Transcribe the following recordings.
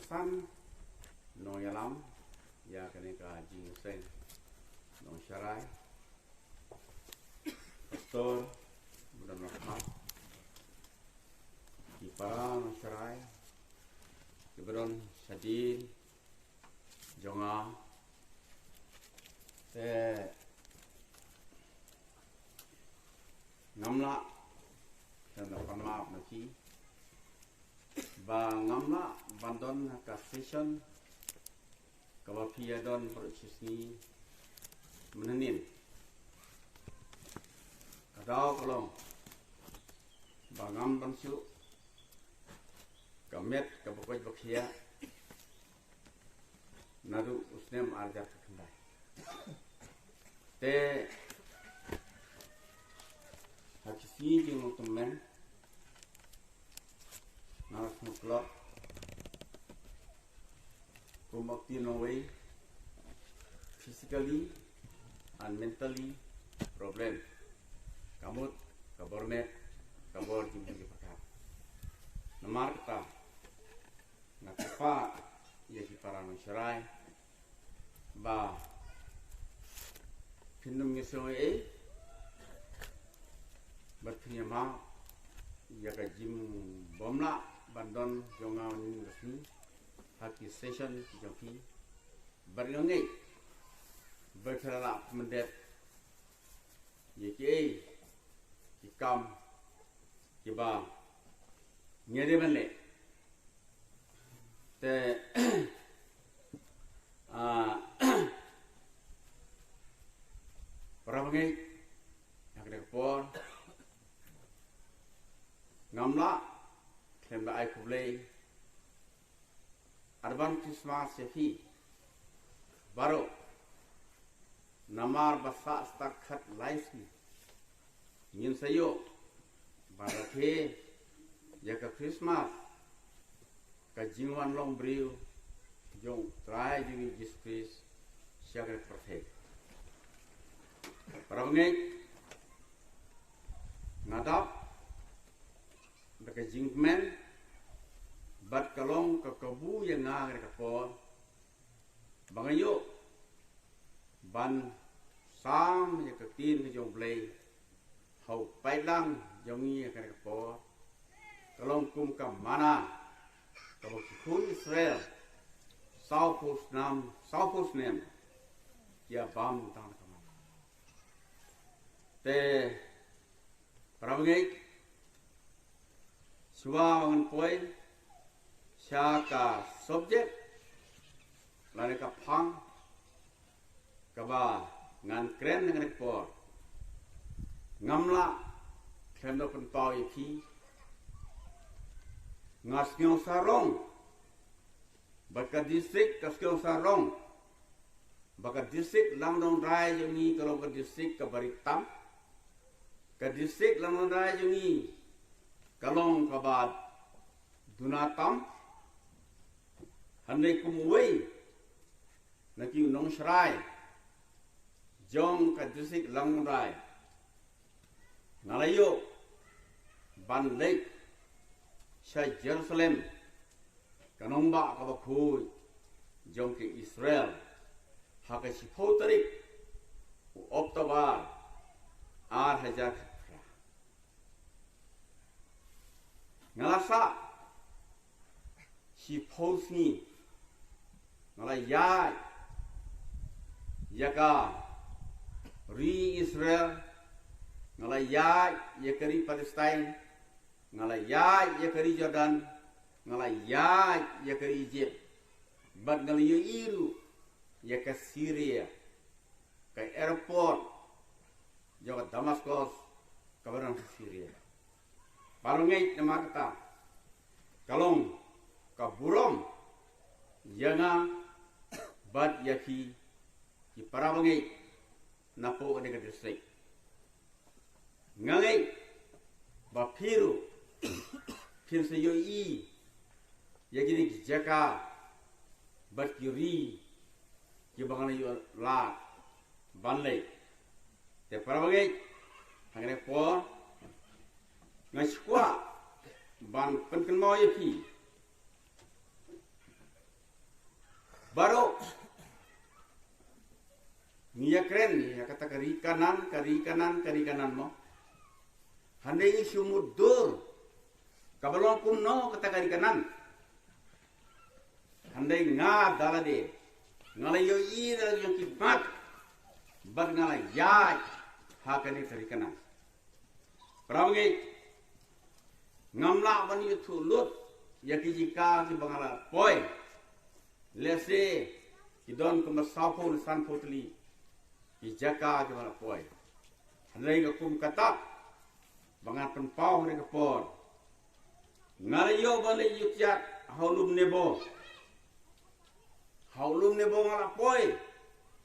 san nong yalam ya kene ka jing sen nong sharai pastor budan rahmat di para nong sharai kibron sadin jonga te ngamla dan panmaaf naki ba ngamla bandon ka session kaba piadon proses ni menenin kadau kolong ba ngam bansu kamet kabakoj bakhia nadu usnem arjat khandai te hakisi jing temen naras muklok kumakti no way physically and mentally problem kamut kabormet kabor jing pakar namar ta nakapa ya si para masyarakat ba pinum ngesoe berpenyama ya kajim bomla bandon jonga ni resmi haki session joki berngai berkala mendet yeki ikam kiba ngere bane te Parabangai yang dekor ngamla kemba ai kublei arban Christmas sefi baru namar basa stakhat life ni ingin sayo barakhe ya ka Christmas ka jingwan long briu jong try jing Jesus siaga perfect Parabangai ngadap baka jingmen bat kalong kakabu yang ngar kapor bangayo ban sam ya katin ke jong play hau pailang jongi ka kapor kalong kum ka mana kabok kun Israel South Post nem ya bam tang te Parabangai suwangan poin syaka subjek lari ka phang kaba ngan kren ngan report ngamla kendo pen pau iki ngas ngau sarong baka distrik kaskau sarong baka distrik langdong rai jungi kalau ke distrik ke Baritam ke distrik langdong rai jungi kalong kabat dunatam handai kumuwei naki nong shrai jong ka distrik langdong rai ngalayo ban lake sha Jerusalem kanong ba kabakhui jong ke Israel haka sipotarik Oktober ar hajar ngalasa siposni ngalayay yaka Ri Israel ngalayay yakari Palestine ngalayay yakari Jordan ngalayay yakari Egypt bat ngalayo iru yaka Syria kay airport jaka Damascus kabarang Syria palungai nama kata kalong kaburom yanga bat yaki ki parabangai napo ka distrik ngangai bapiru kinsa yo i yaki ni jaka bat kiri ki bangana yo la banlei te parabangai hangre po ngai skwa ban penken mau yaki baru niya keren, niya kata Ri Kanaan mo. Handai sumudur, kabalong kumno kata Ri Kanaan. Handai nga dalade, ngalayo ira yung kipat, bag ngalayay, hakani Ri Kanaan. Prawangi, ngamla ban yu thulut, yakijika ki bangala poi, lese, kidon kumasapo san potli. Ijaka ke mana poi. Handai ka kum katak. Bangat penpau ni kapor. Ngalayo balik yukyat haulum nebo. Haulum nebo ngala poi.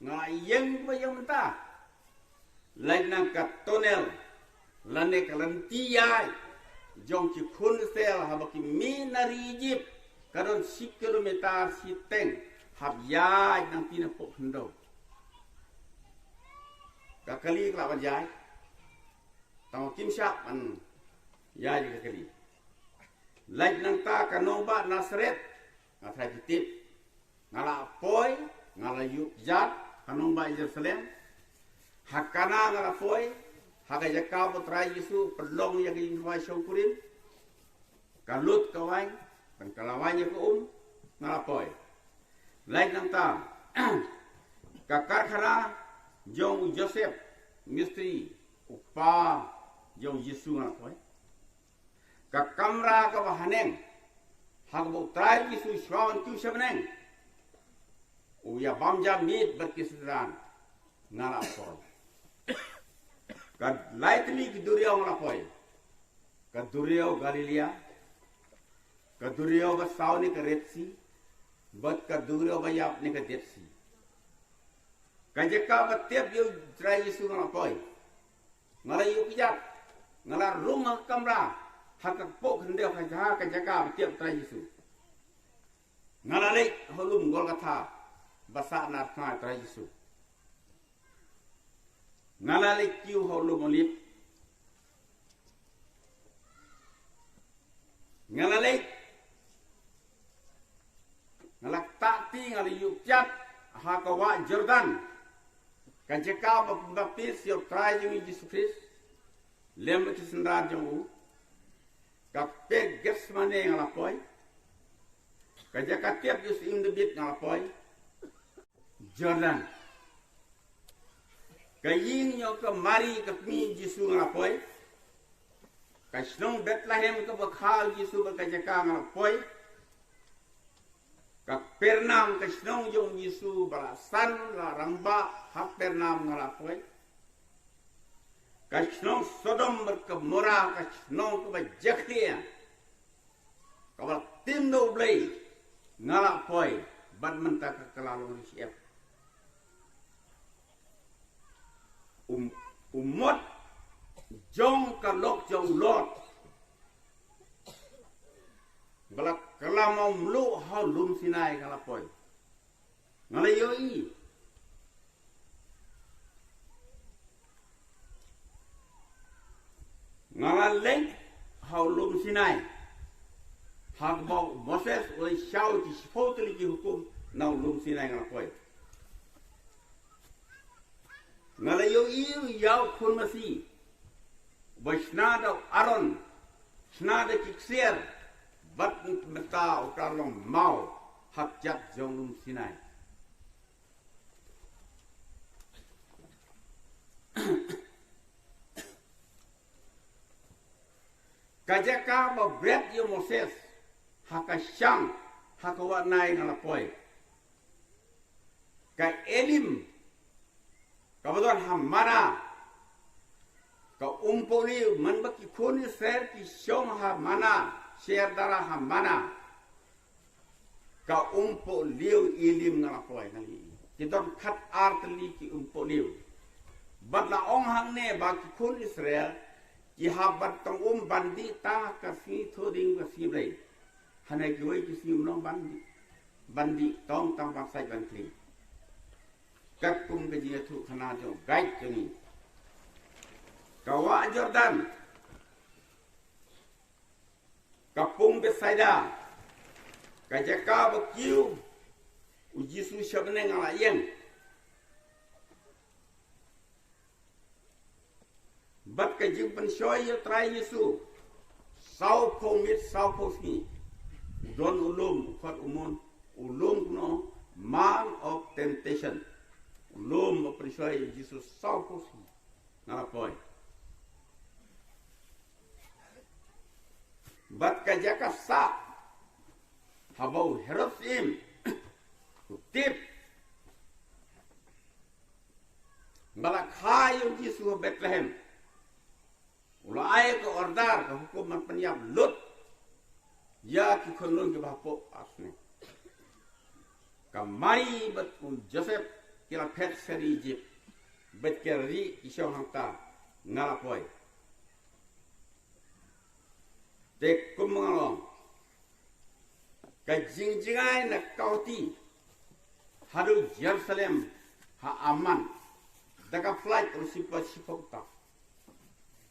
Ngalayeng pa yung mata. Lain nang katonel. Lane kalantiyay. Jong ki kun sel habaki minari jip. Karon 10 kilometer si teng. Habyay nang pinapok hendaw. Kakali kelawan jai, tahu kim siap an, jai kakali. Lain nang ta kanong ba Nasret, ngatai titip, ngala poi, ngala yuk jat, kanong ba Jerusalem, hakana ngala poi, hakajaka putra Yesu pelong yang ingwai syukurin, kalut kawai, kan kalawanya ke ngala poi. Lain nang ta, kakar khana. Jong Joseph, misteri, upa, jong Yesus ngalah poi. Kakamra ka bahaneng, hagbo trai Yesus swawan tu sebeneng. Uya bamja mit berkisran ngalah poi. Kad lightly keduriau ngalah poi. Kaduriau Galilea, kaduriau basau ni ke Red Sea, bat kaduriau bayap ni ke Dead Sea. Kajaka batiap yo trai Yesu ngapoi. Ngalayu kijat. Ngalar rumah kamra. Hakak pok hendeu kajaka batiap trai Yesu. Ngalalek holum Golgotha. Basa narka trai Yesu. Ngalalek kiu holum olip. Ngalalek. Ngalak takti ngalayu kijat. Hakawa Jordan. Kajaka baptis yo try yung Jesus Christ. Lem kisendar yung kapeg gesmane ngalapoy. Kajaka tiap yus indebit ngalapoy. Jordan. Kaying yo kemari kapmi Jesus ngalapoy. Kasnong Bethlehem ka bakhal Jesus kajaka ngalapoy. Kak pernam kasnong yung Yesu balasan la ramba hak pernam ngalapoy. Kasnong Sodom berkemura kasnong kebajaktian. Kabal tindo blay ngalapoy bad menta kekelalu siap. Umot jong kalok jong lot. Balak kelamau melu halum Sinai ngalapoy. Ngalayoi. Ngalaleng halum Sinai. Hagbau Moses oleh syau di sepoteli ki hukum na halum Sinai ngalapoy. Ngalayoi yau kun masih. Basnada Aaron. Snada kiksier. Bat meta ukalong mau hak jat jong Sinai. Kajaka babret yo Moses hakasyang hakawanay ngalapoy. Ka Elim kabadon hamana ka umpoli manbaki kuni ser ki syong hamana. Share darah hamana. Ka umpo liu ilim ngalapoy ngali. Kita kat artli ki umpo liu. Badla ong hang ne baki kun Israel. Ki habat tong bandi ta kasi thoding kasi blay. Hanay kiway ki sium nong bandi. Bandi tong tang baksay bantli. Kat kum kajiya tu khana jo guide joni. Kawa Jordan. Kapung Bethsaida. Kajaka bakiu. Yesus syabne ngalayeng. Bat ka jing pen shoy yo try Yesu. Sau po mit sau po ski. Don ulum fat umon ulum no man of temptation. Ulum pen shoy Yesus sau po ski. Ngala poy. Bat ka jaka sa habau herosim. Tip Malakha yung Yesus Bethlehem. Ulai ke order ke hukuman penyap lut. Ya ki khulun ke bapo asne. Kamai bat Joseph kila pet seri Egypt. Bet ke Ri Kanaan ngalapoy. Tek kumangalong. Ka jingjingai na kauti. Haru Jerusalem ha aman. Daga flight usipa ta.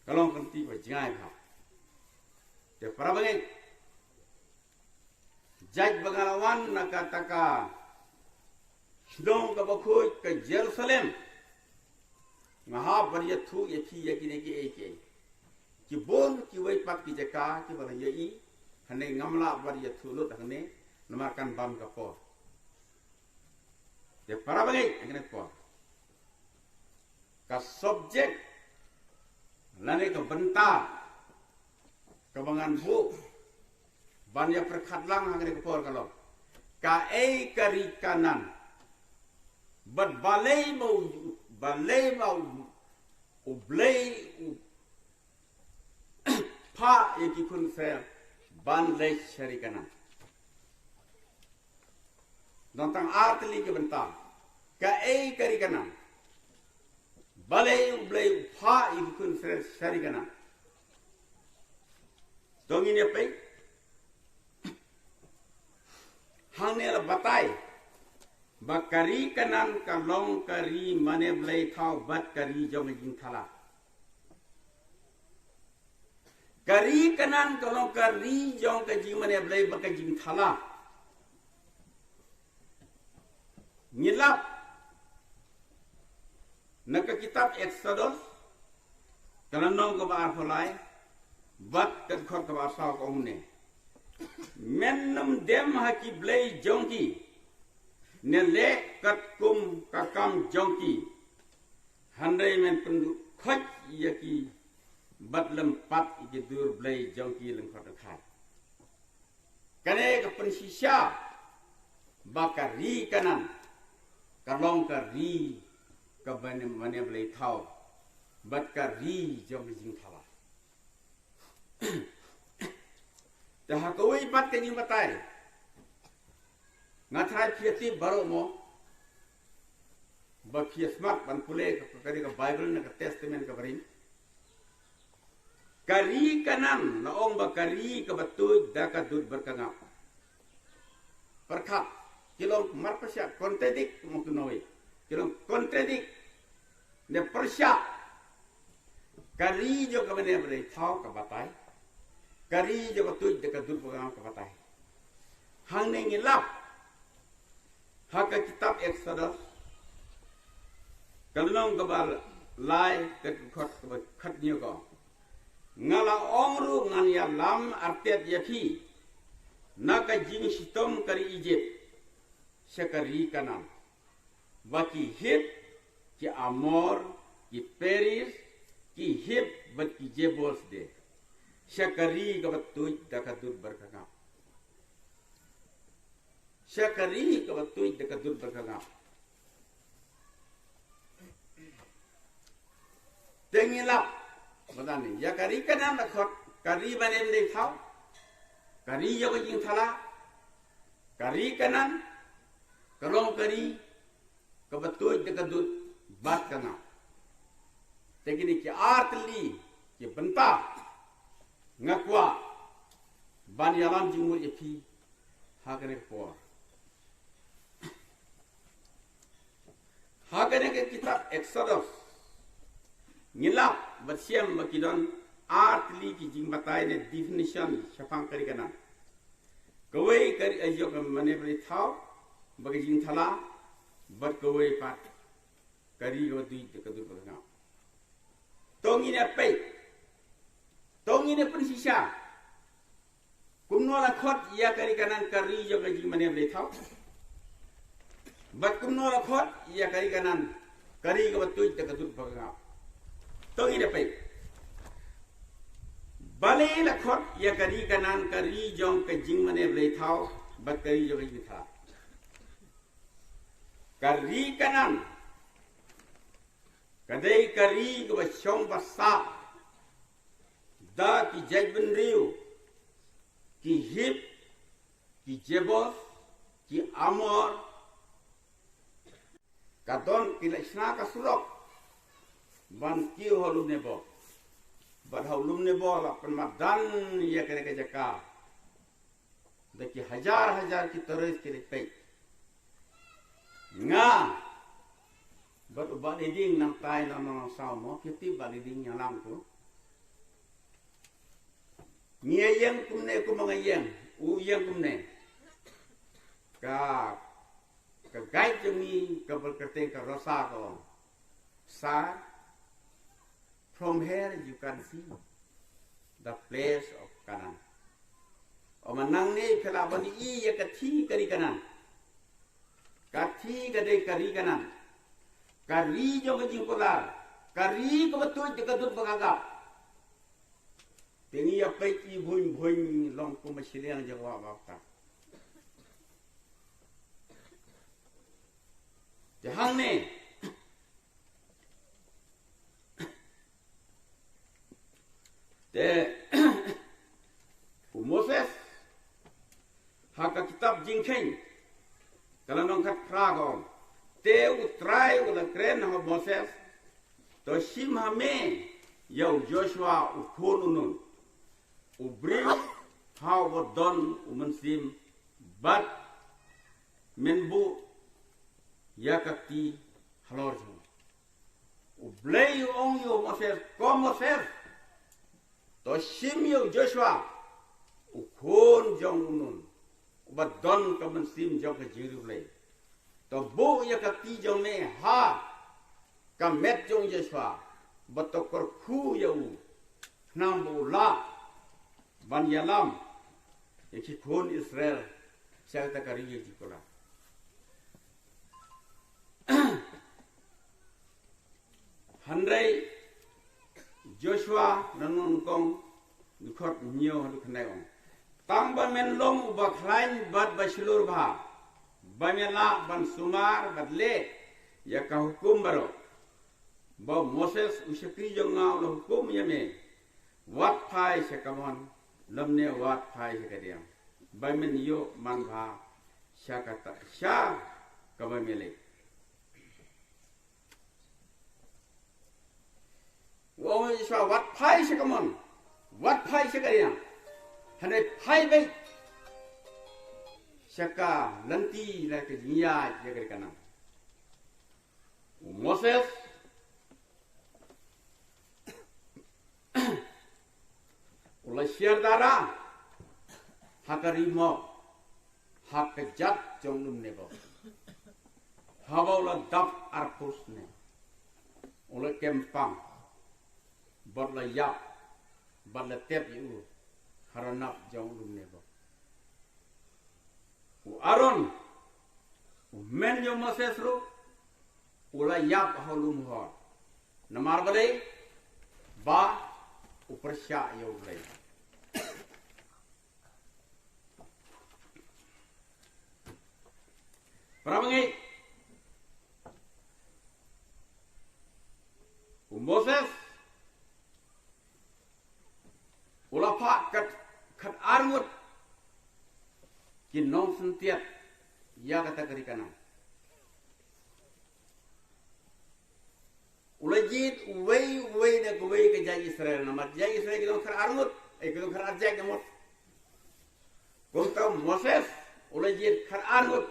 Kalau kanti ba jingai ha. Te parabangai. Jaj bagalawan nakataka. Hidong ka bakhoy ka Jerusalem. Maha bariyathu yaki neki eke. Ki bon ki wai pat ki jaka ki bala yai. Hane ngamla bariyathu lut hane namakan bam ka por. Te parabangai agane po. Ka subject lane ka benta kabangan bu banya perkhatlang agane por kalau ka ka Ri Kanaan bat balai mau ublay pa yaki kun se ban lay Ri Kanaan. Tentang arti ke bentang. Ka Ri Kanaan. Balai ublay pa ikun Ri Kanaan. Dong ini apa? Hang ni la batai. Bakari Kanaan kalong kari mane blay thau bat kari jong jing thala. Kari Kanaan kalong kari jong ka jing mane blay baka jing thala. Ngilap naka kitab Exodus kalanong ka ba arfolay bat kat khot ka ba saw ko humne mennam dem haki blay jongki ne le kat kum kakam jongki handai men pendu khot yaki bat lem pat iki dur blay jongki leng khot khat kane ka pensisya bakari Kanaan kalong kari ka bane blay thau bat kari jong jing thala dah koi bat ke ni batai ngathai phiati baro mo ba phiasmat ban pule ka kari ka Bible na ka Testament ka barin Ri Kanaan na ong ba kari ka batuj da ka dud berkangap perkhat kilong marpasya kontradik mungkinoi kilong kontradik ne persya kari jo ka bane bre thau ka batai kari jo batuj de ka dur ka batai hang ne ngilap haka kitab Exodus kalong ka bal lai ka khot ka khat nyo ko ngala ongru ngan ya lam artet yafi naka jing sitom kari Egypt Ri Kanaan. Baki hip ki Amor ki Peris ki hip bat ki Jebos de. Ri ka batuj dakadur berkangap. Ri ka batuj dakadur berkangap. Tengilap badani ya Ri Kanaan la khot kari banem de thau. Kari yo jing thala. Ri Kanaan kalong kari kabatuj de kadut bat kana tegini ki artli ki benta ngakwa ban yalam jingmur epi hagane por hagane ke kitab Exodus ngilap batsiam makidon artli ki jingbatai ne definition syafang Ri Kanaan kawai kari ajo ka mane bri thau bagi jing thala bat kawai pat kari ga tuid ka du ka ngap tong ini apa tong ini pun sisa kumno la khot ya kari kanan kari jo ga jing mane le thau bat kumno la khot ya kari kanan kari ga tuid ka du ka ngap tong ini apa bale la khot ya kari kanan kari jong ka jing mane le thau bat kari jo ga jing tha kari kanan kadai kari ke basyong basa da ki jajben riu ki hip ki jebos ki amor kadon ki laksana ka surok ban ki holum nebo ban holum nebo la penmadan ya kare ke jaka da ki hajar ki terus ki lepei nga but baliding nang tay na mga sao mo kiti baliding yang lang tu ngiyang kumne ko mga yang uyang kumne ka guide jumi ka berkate ka rasa ko sa from here you can see the place of Kanaan o manang ni phela bani I ya kathi kari Kanaan kathi gadai kari Kanaan kari jo ke jing polar kari ko betul de kadut bagagap tengi ya pai ki bhuin long ko machiliang jawa bapta jahang ne te Moses haka kitab jingkhen kalau nong kat pragom te utrai ula kren ha Moses to shim hame yau Joshua ukhonunun ubri how wadon umansim but menbu yakati halor jo ublei ong yo Moses ko Moses to shim yau Joshua ukhon jong unun ubadon kamansim jong ka jirublei to bo ya kati jong ne ha kamet jong Joshua batokor khu yau nam bu la ban yalam iki khon Israel selta kari ye jikola handai Joshua nanun kong dukhot nyo halu khnai ong tang ban men long ba khlain bat basilur bha bamela ban sumar badle ya ka hukum baro ba Moses ushakri jonga lo hukum yame wat phai se kamon lamne wat phai se kadiam bamen yo man bha shakata sha kabamele wo iswa wat phai se kamon wat phai se kadiam hane phai bai shaka lanti la ke niya ya kare kana Moses ula share dara hakarimo hakajat jongnum nebo hawaula dap arpus ne ula kempang badla yap badla tep yu haranap jongnum nebo Aaron men yo Moses ro ula yap halum ho namar bale ba upersya yo bale Pramangi Moses ula pak kat armut kinong sentiat ya kata kari kanan ulajit uwei na kuwei ke jai Israel nama jai Israel kinong kar armut kinong kar arjak namot kung Moses ulajit kar armut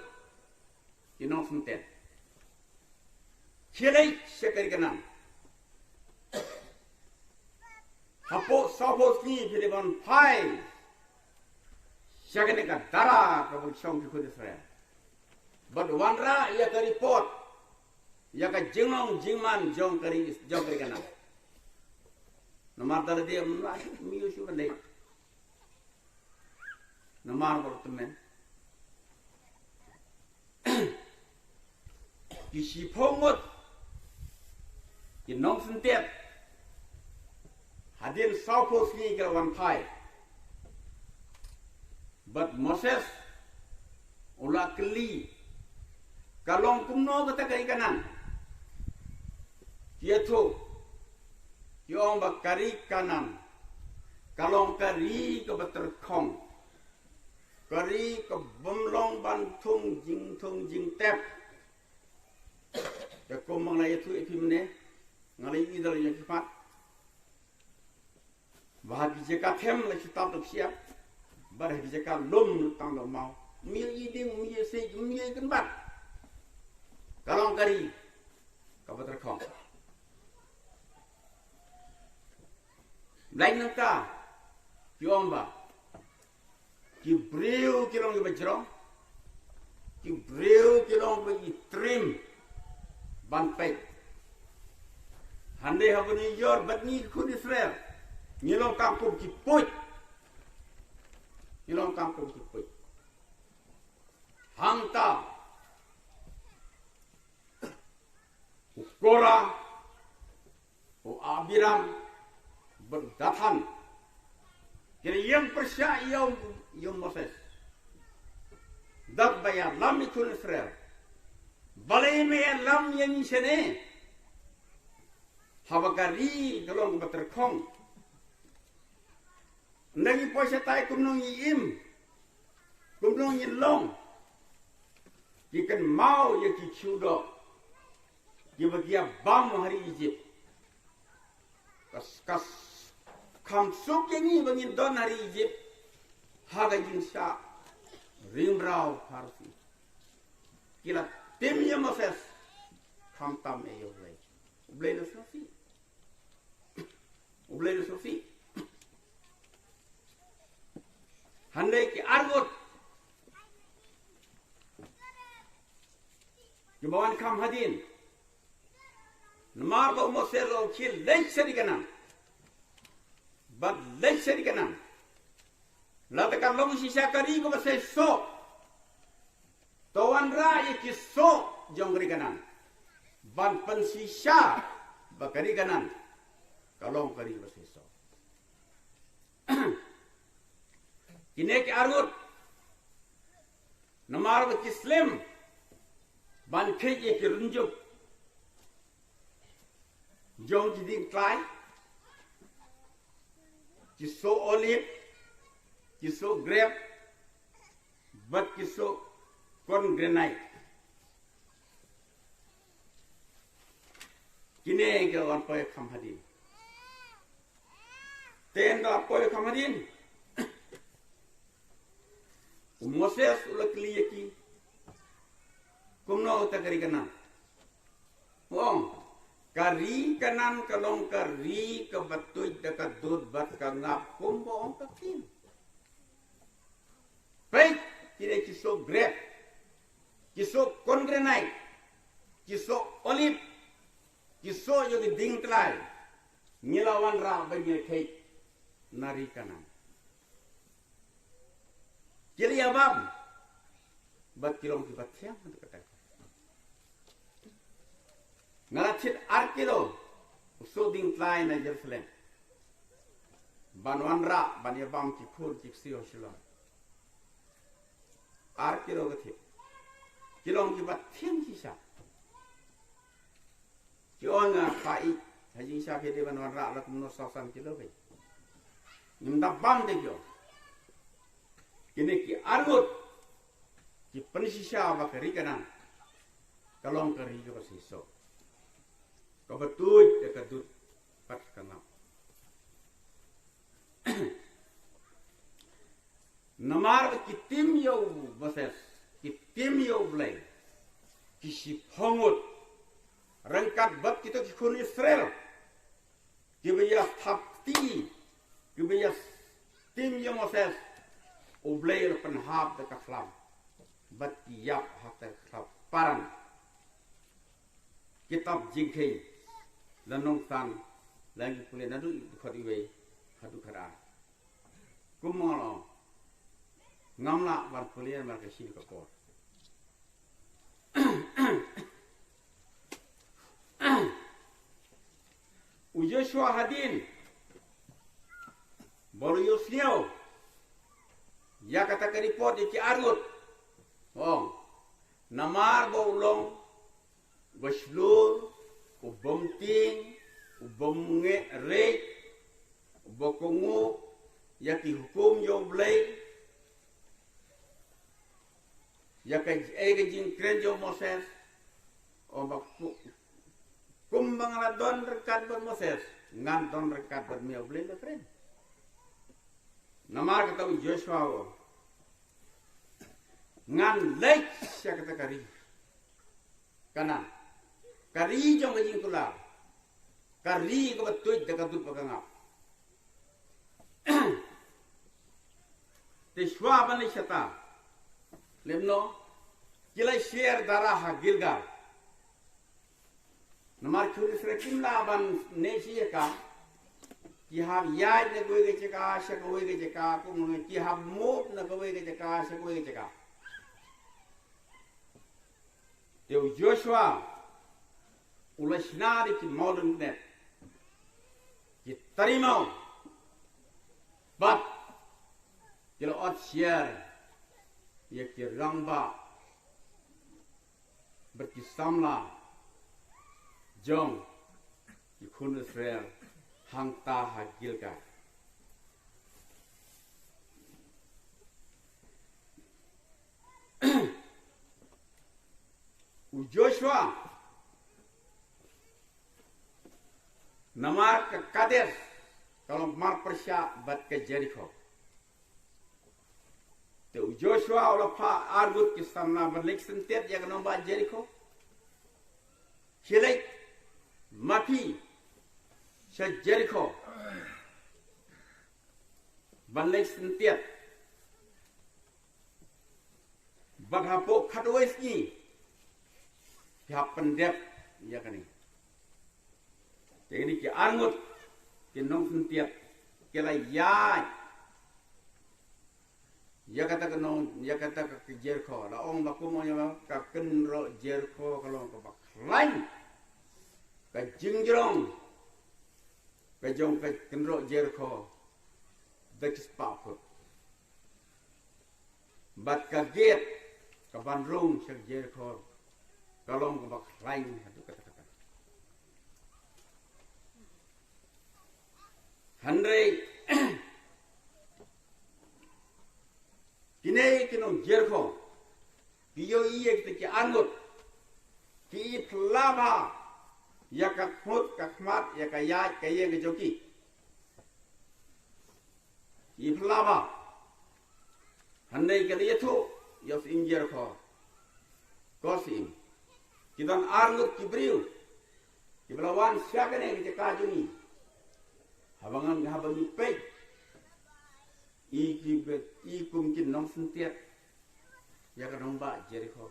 kinong sentiat Chilai sekari kanan hapo sapos ni pilibon pai Siya ka dara kapag siyang kikod Israel. But wanra ia ke report. Ia ke jengong jingman jong kari Kanaan. Namar tala dia miu syu kan dei. Namar berteman. Kisi pongot. Nong sentiap. Hadin saupos ni ke wan pai. But Moses ulah keli. Kalong kumno kata Ri Kanaan. Dia tu. Yang bakari Kanaan. Kalong kari ke beterkong. Kari ke bemlong bantung jing tep. Aku mengenai itu mana? Ngalai idal yang cepat. Bahagi jika tem lagi tak siap. Bahagi jika lom tang dah mau. Mil iding mil sej mil kenbat. Kalong kari ke beterkong. Lain nangka, kiomba, kibriu kilong kibajrong, kibriu kilong bagi trim, banpek. Handai habuni yor batni kun Israel, ngilong kampung kipuj, ngilong kampung kipuj. Hangta, ukora, abiram. Berdatang. Kira yang persya yang Moses. Dat bayar lam ikun Israel. Balai me lam yang isene. Habakari kalau berterkong. Nangi poisa tai kumnong im. Kumnong long. Ikan mau ya kicudo. Dia bam hari Egypt. Kas Kamsuk yang ini bangin don hari Egypt, haga jinsya, rimrau farsi. Kila timnya Moses, kamtam ayo lay, ublay do sofi. Handai ki argot, jumawan kam hadin, namar ba Moses lo kil lay Ri Kanaan. But let's say Ri Kanaan. Latakan long sisa kari ko basay so. Tawan ra ikiso jong Ri Kanaan. Ban pensisya bakari Ri Kanaan. Kalong kari basay so. Kine ki argut. Namar ba kislim. Ban kay ikirunjuk. Jong jiding klay. Kiso olive, kiso grape, but kiso corn granite. Kine ke wan poy khamhadin. Ten da poy khamhadin. Moses ulakli yaki. Kumno ta Ri Kanaan. Wong Ri Kanaan kalong kari ke batuj dekat dud bat ka ngap kumbo ang kakin. Baik, kini kiso grape, kiso corn granite, kiso olive, kiso yung ding tlay, nilawan ra bagi kay Ri Kanaan. Kili abam, bat kilong kibat siya, kata. Ngaratit arkilo usuding tlay na Jerusalem. Banwanra banyabam kikur kiksio shilong. Arkilo gati. Kilong kibat tiang kisah. Kiong nga kai hajing siya pede banwanra lat munosasan kilo kay. Nimdabam de kyo. Kini ki argut ki penisisya bakari Kanaan. Kalong kari ko pasiso. Kabetul dekat dud pat Ngap. Namar kitim yo Moses, kitim yo blay, kisi pongut, rangkat bat kita kikun Israel, kibaya tapti, kibaya tim yo Moses, oblay penhab dekat flam, bat yap hatta paran kitab jingkei lanong tan lagi pulih nadu khodiwe hadu khara kumolo ngamla war pulih mar kasil kapor Joshua hadin baru Yosniau ya kata ke report di Arut namar bolong baslur ubomting ubomnge rek ubokongu ya ki hukum yo blay ya ka jing kren yo Moses bakku kumbang la don rekat ber Moses ngan don rekat ber mio blay le friend namar kata Joshua ngan lek sia kata Ri Kanaan Ri jong jing kula Ri ko tuid dekat tut Ngap te shwa ban shata lemno kilai share darah Gilgal namar churi srekim la ban neshi ka ki have yai ne goy ge ka sha goy ge ka ko mo ki have mop na goy ge ka sha goy ge ka te Joshua ulasnari ki modern net ki tarimau bat kilo ot share ye ki rangba berkisamla jong ikun Israel hangta hagilka Joshua namar ke Kades kalau mar persya bat ke Jericho te Joshua ola pa argut ki samna balik sentet ya nomba Jericho hilai mapi sa Jericho balik sentet baghapo khatwes ni ya pendep ya kani jadi ki argut ki nong sentet kela ya kata ke nong ya kata ke Jericho la ong bakumonya ka kenro Jericho kalau ko bak lain ka jingjrong ka jong ka kenro Jericho dekis papu bat ka gate ka bandrung sa Jericho kalau ko bak lain hadu kata Handai kini kinong Jericho kiyo iye kita ki angut ki lama ya kakmut kakmat ya kayat kaye ngejoki ki lama handai kali itu yos in Jericho kosim kidan angut kibriu kiblawan siapa nih kita kajuni habangan habang ipay ikum kin nong sentiat ya ka nomba Jericho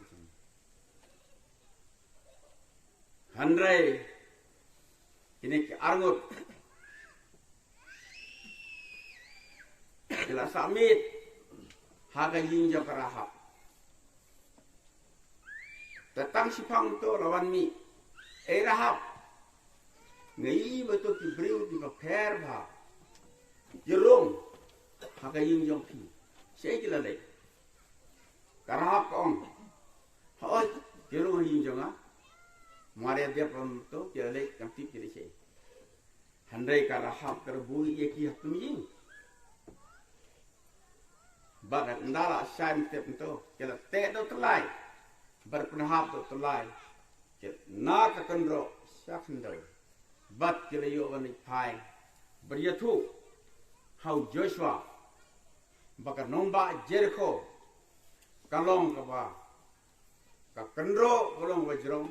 handrai kini ki arngut kila samit haga yinja karahap tatang sipang to lawan mi rahap ngai betul ki briu di paper ba jerung haga yinjong pi sei kila le karahap kong hoi jerung yinjong a mare dia pun to kila le kam tip kila sei handai karahap kerbui ye ki hatum ying barat ndala shaim tep to kila te do telai berpenahap do telai na ka kendro sakndoi bat kila yo ani pai beryatu how Joshua baka nomba Jericho kalong kaba ka kendro kalong wajrong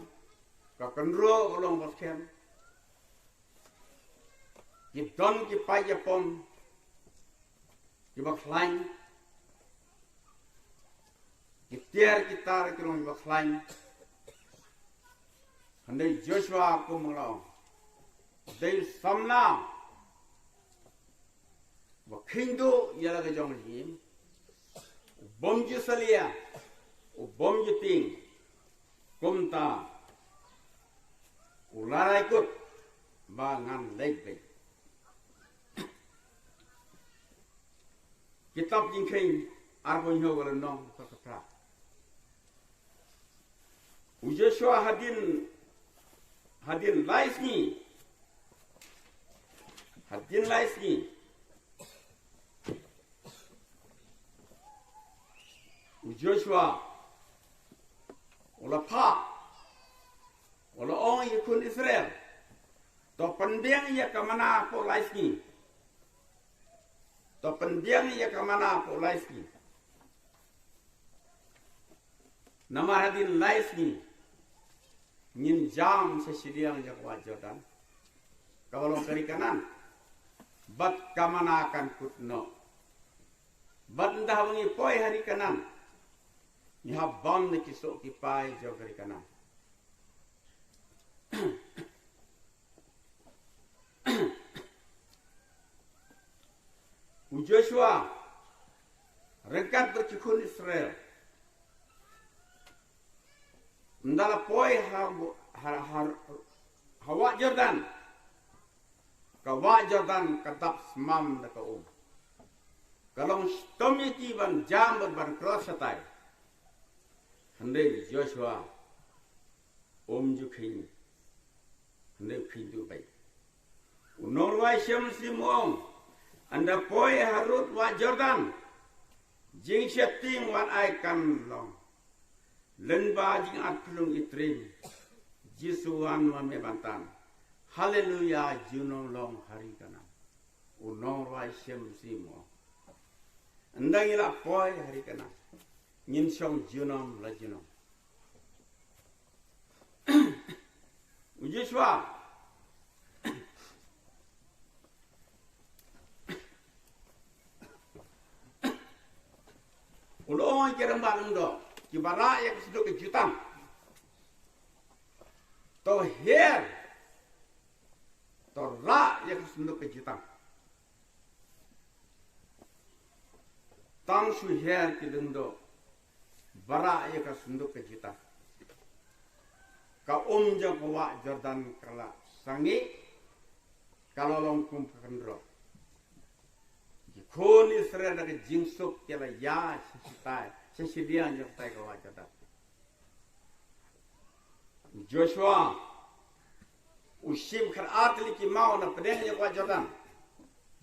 ka kendro kalong baskem ki don ki pai japon ki baklain Kitiar kita kirong baklain. Handai Joshua aku mengalau. Dari samna. Wakindu ialah kejong him. Bom ju salia. Bom ju ting. Kumta. Ulara ikut. Bangan leik-leik. Kitab jingkain. Arbo nyo wala nong kakapra. Joshua hadin lais ni. Hadin lais ni. Joshua wala pa wala orang yakun Israel to pendiang ya ke mana po lais ni. To pendiang ya ke mana po lais ni. Nama hadin lais ni. Ngin jam sesidiang jak wajodan. Kawalong Ri Kanaan. Bat kamana akan kutno. Bat ndah wengi poi Ri Kanaan. Ni habam ni kisok kipai jauh Ri Kanaan. Joshua rekat bercikun Israel. Ndala poi hawa Jordan. Kawa Jordan katap semam deka Kalau stomi tiban jam berban cross satai. Handai Joshua ju khin. Handai khin tu bai. Unorwai syam simong. Anda poi harut wa Jordan. Jing setting wan ai kan long. Len ba jing at pelung itrim. Jisuan wa me bantan. Haleluya junong long Ri Kanaan. Unorwai syam simong. Anda ila poi Ri Kanaan. Ngin song junong la junong. Joshua ulong kerang balung do kibara ya keseduk ke jutang to her to ra ya keseduk ke jutang tang su her kidung do bara ya keseduk ke jutang ka jo kawa Jordan kala sangi kalau long kum kendro Kon Israel dari jingsuk kela ya sesitai sesidian jo tai kawa Jordan. Joshua usim khar atli ki mau na pedeng jo kawa Jordan.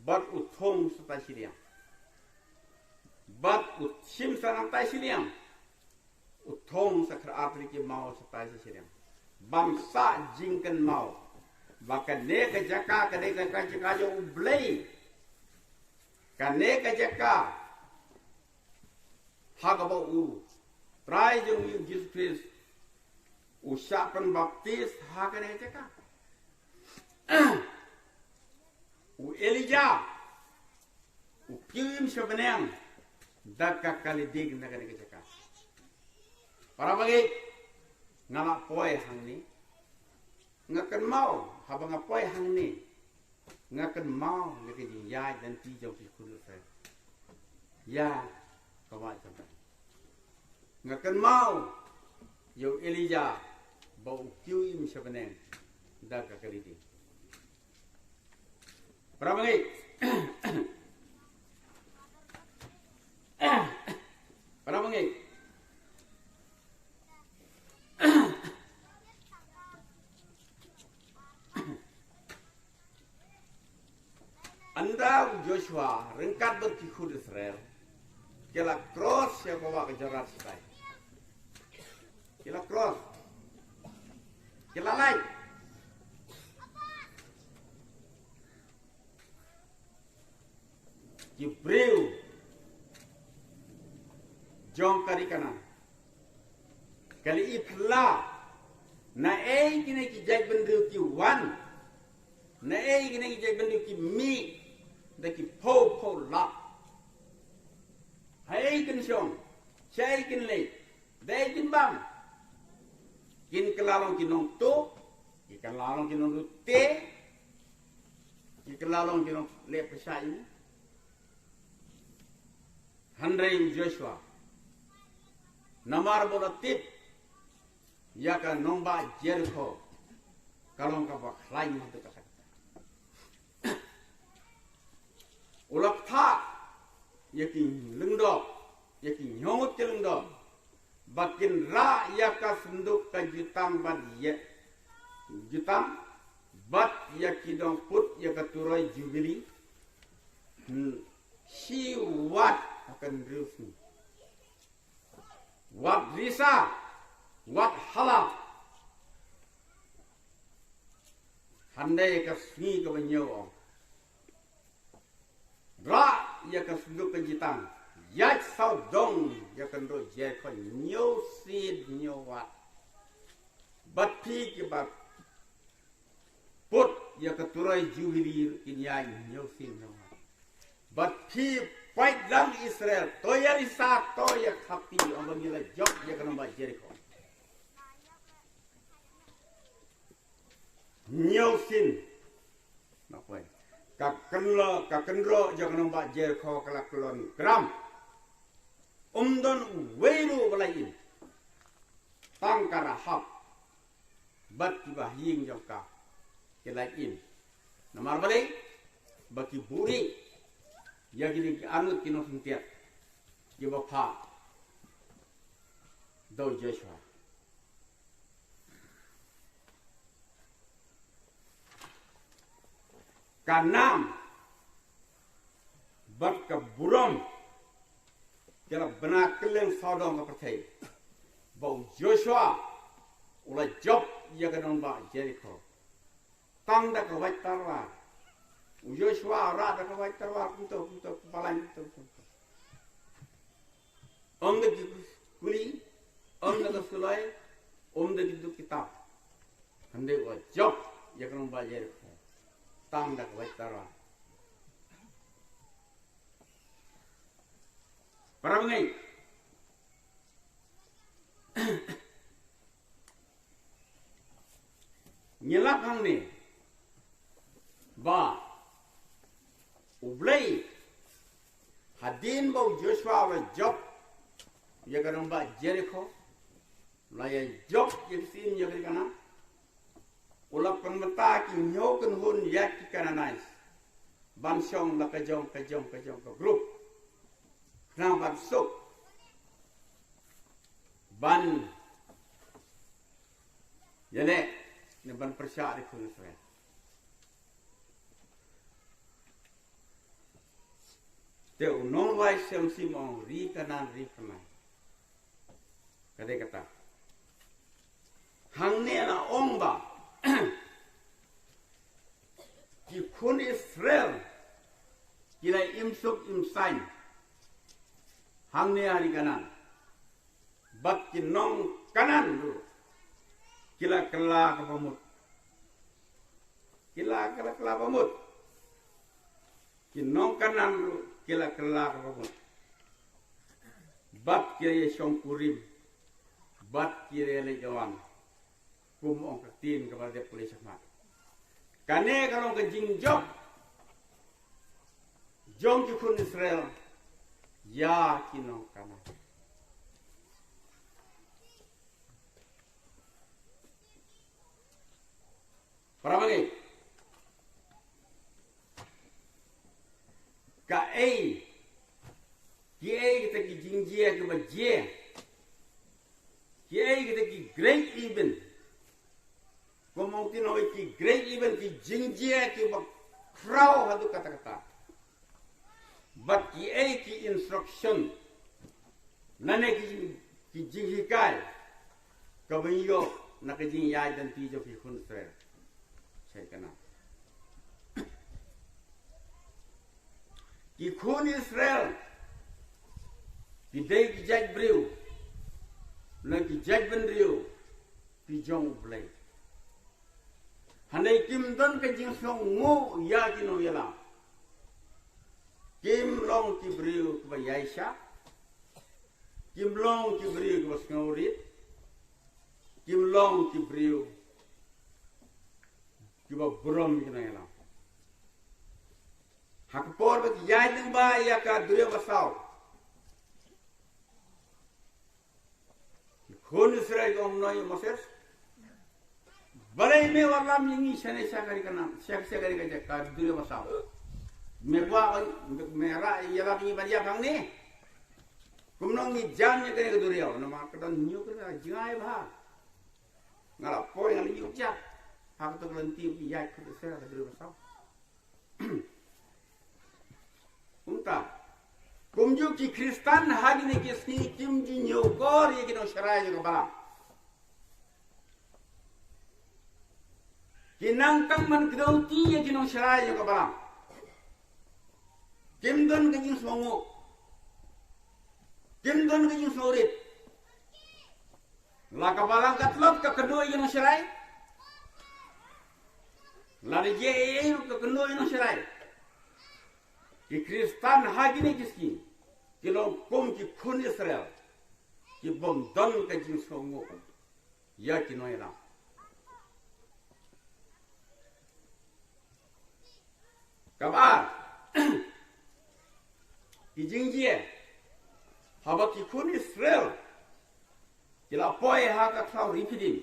Bat uthong sutai sidian. Bat usim sanang tai sidian. Uthong sakhar atli ki mau sutai sidian. Bangsa jingkan mau. Bahkan ne ke jaka ke ne ke jaka jo ublei. Kane ka jaka hagabo try jung Jesus Christ usapan baptis hagane jaka Elijah pium sebenang dakka kali dig nagane ka jaka para bagi ngala poi hangni ngakan mau habang poi hangni ngakan mau lagi ya dan tijau sikul saya ya kawan sampai ngakan mau yo Elijah bau kiu sebenarnya dah kali ini berapa lagi berapa lagi Anda Joshua rengkat berkikut Israel. Kila cross yang bawa ke jarak setai. Kila cross. Kila lain. Jibril. Jong Ri Kanaan. Kali ipla. Na kini ki jag bendu ki wan. Na kini ki jag bendu ki mi. Daki po la. Hai kan song. Chai kan le. Dai bin bang. Kin kelalong kinong tu, ikan lalong kinong te, ikan lalong kinong le pesai. Handai Joshua. Namar bola tip. Ya kan nomba Jericho. Kalong kabak lain itu kata. Ulap tha. Yakin lengdok. Yakin nyongut ke lengdok. Bakin ra yaka senduk ka jutang bad ya. Jutang. Bat yakidong put yaka turai jubili. Si wat akan rusni. Wat risa. Wat halal. Handai ka sni ka banyo. Ra yaka senduk ka jutang. Yat sao dong ya kan ro je ko nyo seed nyo wat bat pi ke bat put ya ka turai juhili kin ya nyo seed nyo wat bat pi fight lang Israel to ya risa to ya khapi on mila job ya kan ba Jericho nyo sin na pai ka kenro ya kan ba Jericho kala klon gram Umdon welu balain tangkara hap bat tiba hing jongka kelain namar balai baki buri ya gini anut kino suntiat ya bapa do Joshua kanam bat kaburam Kira benar keleng Sodom ke percaya. Bau Joshua ulah job ia kena nombak Jericho. Tang dah kawat tarwa. Joshua rat dah kawat tarwa untuk kepala itu. Anda kuli, anda kesulai, anda itu kitab. Anda ulah job ia kena nombak Jericho. Tang dah kawat tarwa. Para mengai. Nyelak hang ni. Ba. Ublay. Hadin bau Joshua wa job. Ya kan ba Jericho. Laya job yang sin ya kan. Ulap kan mata ki nyokan hun yak ki kananais. Ban song la ka jong ka group. Nang bansuk ban yane ne ban persya di kun Israel te unon wai sem simong ri kanan kade kata hang ne na ongba ki kun Israel kila imsuk imsain hang ni Ri Kanaan bat kinong kanan dulu kila kela kapamut kinong kanan dulu kila kela kapamut bat kira yesong kurim bat kira le jawan kumong katin kepada polis mat kane kalau ke jingjok jong kikun Israel ya kinong kanan. Para bagi. Ka ai. Ki ai kita ki jingjia ke bajie. Ki ai kita ki great event. Ko mungkin oi ki great event ki jingjia ki ba crow hadu kata-kata. But ki ai ki instruction nane ki jinghikai kabiyo nakajing yai dan tijo ki kun Israel saya kena ki kun Israel ki dei ki jag briu na ki jag benriu ki jong blai hanai kim don ka jing song ngo ya ki no yala Kim long ki briu ke Yaisha kim long ki brio ki bas ngaurit kim long ki brio ki ba brom ki na ela hak por ba yai ding ba ya ka duria basau khon Israel om noi Moses balai me walam yingi shane shagari kana shagari ka ka duria basau merwa mera ya ba ni ba ya bang ni kumnong ni jam ni kene duria na ma ka dan nyu ka jingai ba ngala poi ngal yu ja hak to lenti ki yai ka Israel ka duria basau Unta, kumju ki Kristan hagi ni kisni kim ji nyokor ye kino sharai jo ba. Kinang tang man grauti ye kino sharai jo ba. Kim don ka jing songo. Kim don ka jing sorit. La ka balang katlot ka kendo ye kino sharai. La de ye ka kendo ye kino sharai. कि क्रिस्तान हागी ने किसकी कि लोग कौम की खून इसराइल कि बम दन का जिन सोंगो या कि नोएला कबार कि जिंजिए हवा की खून इसराइल कि ला पोए हा का थाव रिफिदिन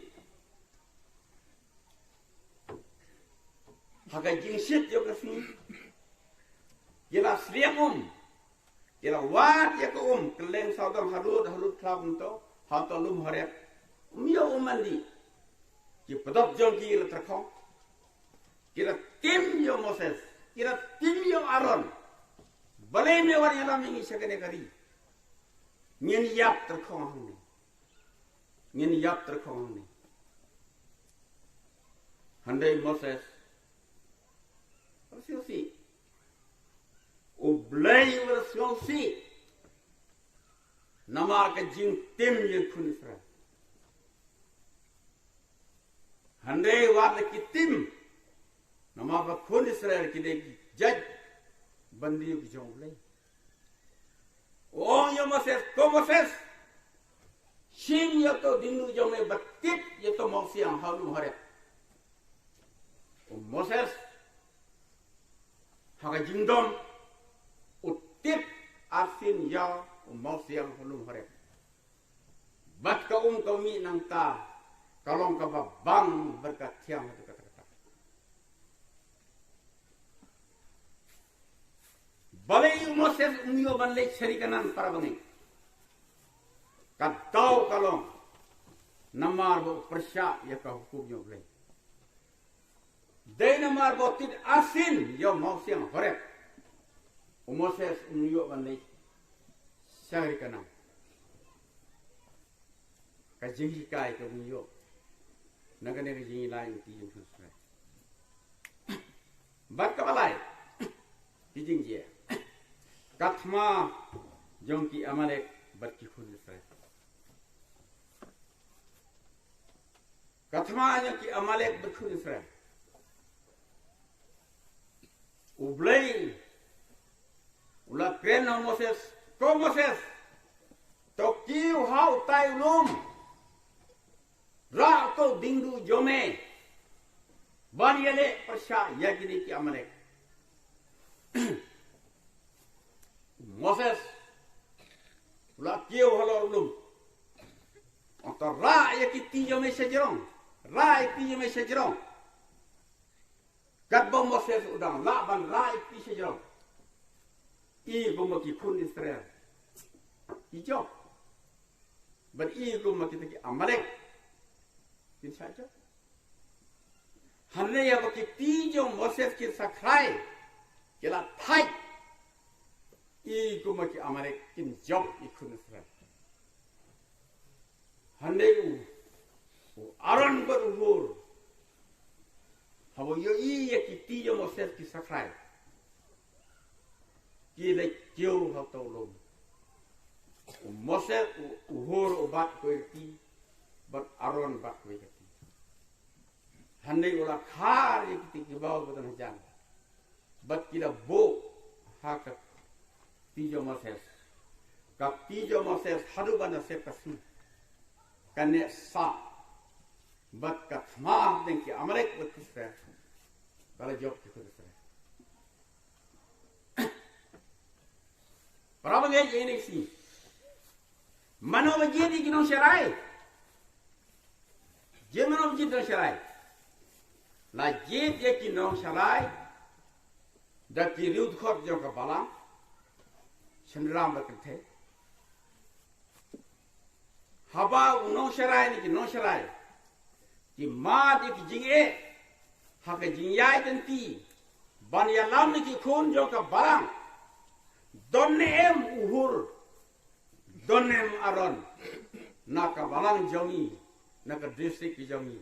हगा जिंशित यो कसनी Kila sliang kila wat ya ko keleng saudang harut klap to hato lum harep mio mandi ki pedok jong ki la terkhong kila tim yo Moses kila tim yo Aaron balai me war yalam ni sakane kari ngin yap terkhong ni ngin yap terkhong ni handai Moses si Ublay versiong si nama ka jing tim ye kun Israel handai wat ki tim nama ka kun Israel ki de jaj bandi ki jong lay oh yo Moses shin yo to dindu jong me batit yo to mo siang halu hare Moses haga jingdom Tip asin ya mau siang hulum hare. Bat ka kami nang ta kalong ka bang berkat tiang itu kata-kata. Balai Moses umio banlek Ri Kanaan para bangi. Katau kalong namar bo persya ya ka hukumnya boleh. Dai namar bo tit asin ya mau siang hare. Moses umio banlek Ri Kanaan ka jingi kai ka umio nagane ka jingi lai ti yung susre bat ka balai ti jingi katma jong ki amalek bat ki khun susre katma jong ki amalek bat khun susre ublay Ula kren ng Moses, ko Moses, tokiw hau tay ulum, ra ko dingdu jome, baniyale persya yagini ki amalek. Moses, ula kiw halo ulum, atau ra yakiti jome sejrong, ra yakiti jome sejrong. Kat bom Moses udang, la ban ra yakiti sejrong. I gumma ki kun Israel. Ijo. But I gumma kita ki Amalek. Tin saja. Hanne ya ki tijo Moses ki sakrai. Kila thai. I gumma ki Amalek kin job I kun Israel. Hanne u Aaron berumur. Habo yo I ya ki tijo Moses ki sakrai. Kila kiu hau lom. Moses uhur obat kuiti, bat Aaron bat kuiti. Handai ulah khar yang kita kibau betul hajan. Bat kila bo hak tijo Moses. Kapi jo Moses hadu bana sep kasin. Kane sa. Bat katma den ki Amalek bat Israel. Kala job ki Israel. Berapa gaya ini sih? Mana wajib di kino syarai? Je mana wajib di syarai? La je dia kino syarai. Dah kiriut khot jo kapala. Sendram berkata. Haba uno syarai ni kino syarai. Ki ma di ki jing e. Hak jing yai tenti. Ban ya lam ni ki khun jo kapala. Donem uhur. Donem aron. Naka balang jongi. Naka distrik jongi.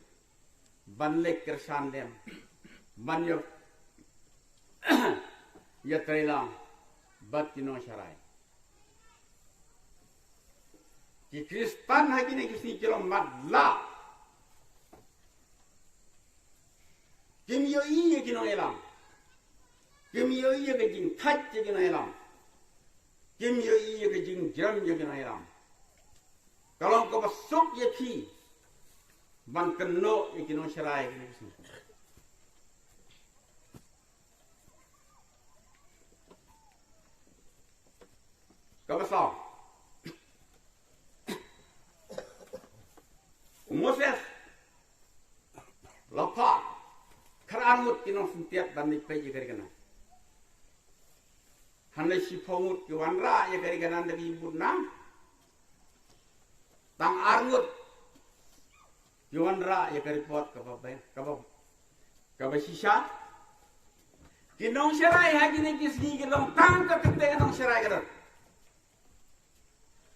Banlek kersan dem. Banyok. Ya trailang. Bat kino syarai. Ki Kristan hagi ni kisi kilo madla. Kim yo iya kino elam. Kim yo iya ke jing taj kino elam. Kim yo iya ke jing jam yo kino elam. Kalau kau besok ye ki. Ban keno ye kino syarai kini kisi. Kau besok. Moses lapak kerangut kino sentiap dan nipai je kari kana. Handai si pongut ki wanra je kari kana dari ibu nang. Tang arngut ki wanra je kari pot kaba sisa. Kinong syarai haji ni kisni kinong tang ka kete kinong syarai kana.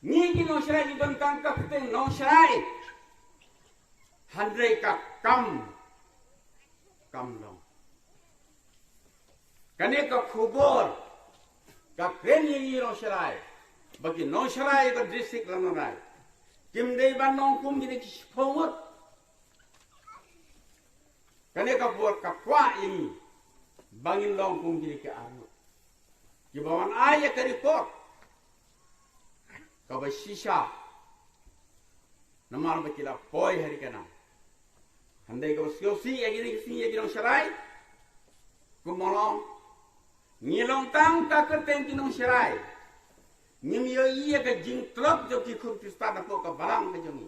Ni kinong syarai kinong tang ka kete kinong syarai. Handai ka kam long. Kane ka khubor ka kren yi no sharai. Bagi no sharai ka district lang rai. Kim dei ban nong kum ni ki phomot. Kane ka buat ka kwa yi. Bangin long kum ni ki anu. Ki bawan aya ka report. Ka ba shisha. Namar ba kila poi hari kana. Handai kau siosi lagi nong syarai, kumolong, ngilong tang kaketeng kinong syarai, ngimyo iya ke jing truk jo kikun Kristan aku ke balang ke jongi.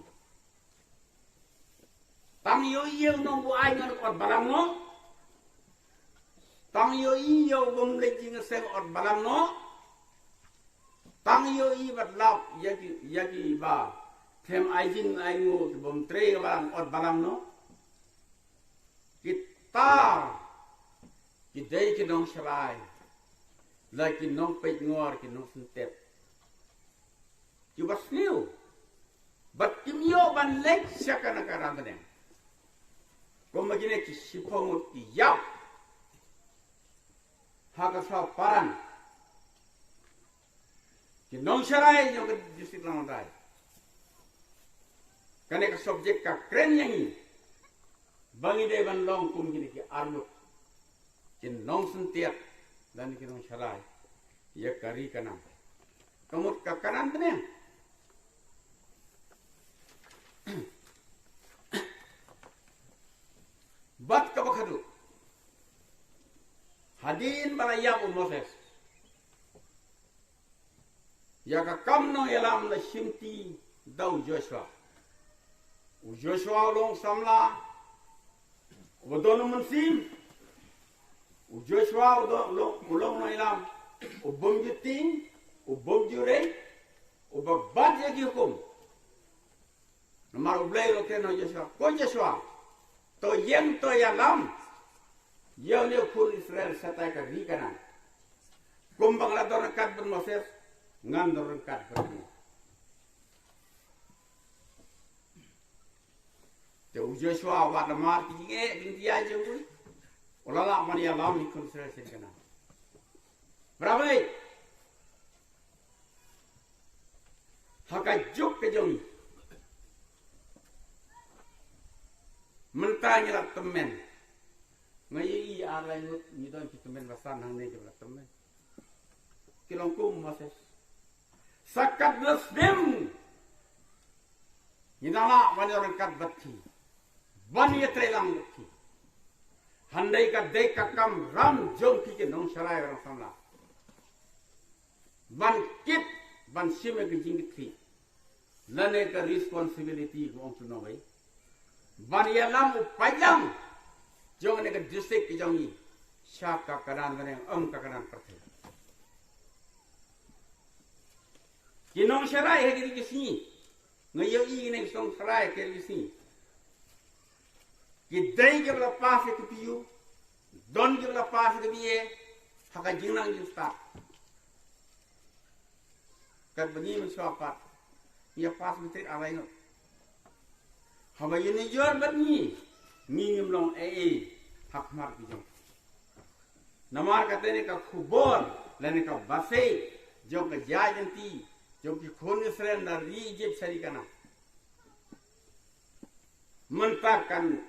Tang yo iya nong bu ay ngar ot balang no, tang yo iya bom le jing seng ot balang no, tang yo iya bat lap yaki ba, tem ay jing ay ngu bom tre ke balang ot balang no. Kita kidai kinong syarai, lagi nong pej ngor kinong sentep. Cubas niu, bat kimyo ban lek siapa nak karang teneng. Kau begini kisipong tiyau, hakasau parang. Kinong syarai yang kedisik lang rai. Kane ka subjek ka kren yang ini. Bangi dai ban long kum gini ki armut. Kin nong sentiap dan kinong syarai. Ya Ri Kanaan. Kamut ka kanan teneng. Bat ka bakadu. Hadin balayap Moses. Ya ka kamno yalam la shimti dau Joshua. Joshua long samla. Udono mensim, Joshua ulong no ilam, ubom juting, ubom jure, ubabad yagi hukum. Namar ublay lo keno Joshua, ko Joshua, to yem to yalam, yaw ne kul Israel satay ka Ri Kanaan. Kumbang la do kat ben Moses, ngan do kat ben. Joshua wat lemar tinggi dia aja pun. Ulala mania lam ni konsentrasi kena. Berapa ni? Hakajuk ke jom. Mentanya lah temen. Ngayi alai ni don kita temen basan hang ni kita temen. Kilongku Moses. Sakat nasdim. Inala banyak kat bati. Bani trelang bati. Handai ka dei ka kam ram jom ki ke nong sarai orang samla. Ban kit ban sime ke jing ki. Lane ka responsibility ko tu no bai. Ban yalam upayam. Jong ne ka district ki jongi. Syak ka kanan ngane ka kanan perthe. Kinong sarai he ki sini. Ngayo I ne song sarai ke ki sini. Ki dai ke la pas ke piu. Don ke la pas ke biye. Haka jingnang ju sta. Kat bani men swapat. Ya pas betik alai no. Haba yene jor bani. Ni ngimlong hak mar ki jong. Namar katene ka khubor lane ka basai jong ka jajanti jong ki khon Israel na ri jeb sari kana. Mentakan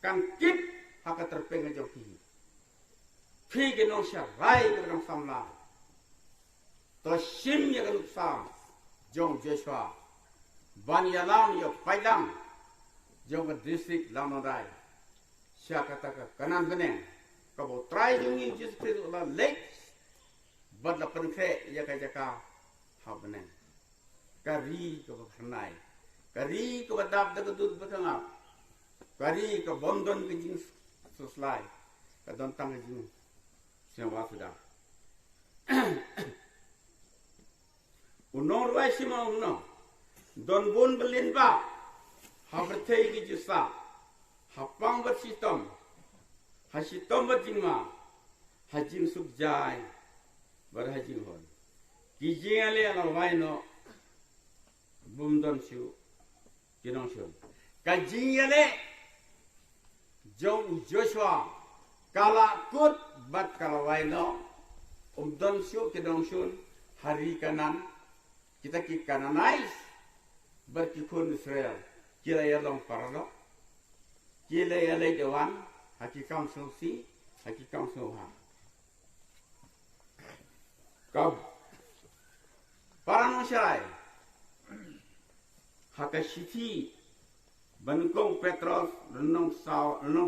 kan kip haka terpenga jong ki. Phi ke no sha rai ke kam samla. To sim ya ka nuksa jong Joshua. Ban yalam yo paidam jong ka district lamodai. Sya kata ka kanan beneng. Kau try jungi just tu la lek, bad la penkre ya jaka habnen. Kari kau bernai, kari kau badap dekat dud betengah, kari kau bondon ke jing suslai, kau dontang ke jing sewa sudah. Unor wai sima unor, don bun belin ba, habertei ke jusa, hapang bersistem. Hasitom batingma, hajing sukjai, berhajing hon. Kijing ale ala waino, bumdon siu, kinong siu. Kajing ale, jong Joshua, kala kut bat kala waino, umdon siu kinong siu, Ri Kanaan, kita ki Kananais, berkikun Israel, kila yalong paralo, kila yalai dewan. Hakikam susi, hakikam suha. Kau parang syarai. Hakasiti Bankong Petros renong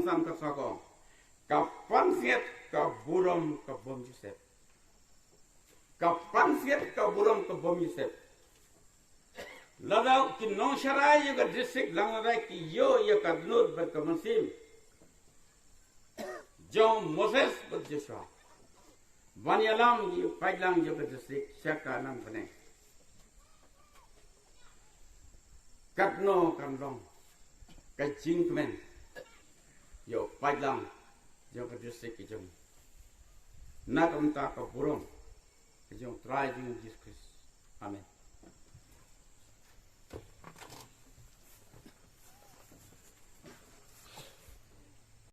sam kasakong. Kapan siat ka buram ka bom Yusef. Kapan siat ka buram ka bom Yusef. Ladau kinong syarai juga district langarai ki yo ya kadnut berkemasim. Jom Moses berjasa. Banyalam di pailang juga district syaka nang peneng. Katno kamlong. Kajing kemen. Yo pailang juga district jom. Nak umta ka burung. Jom try jing Jesus Christ. Amen.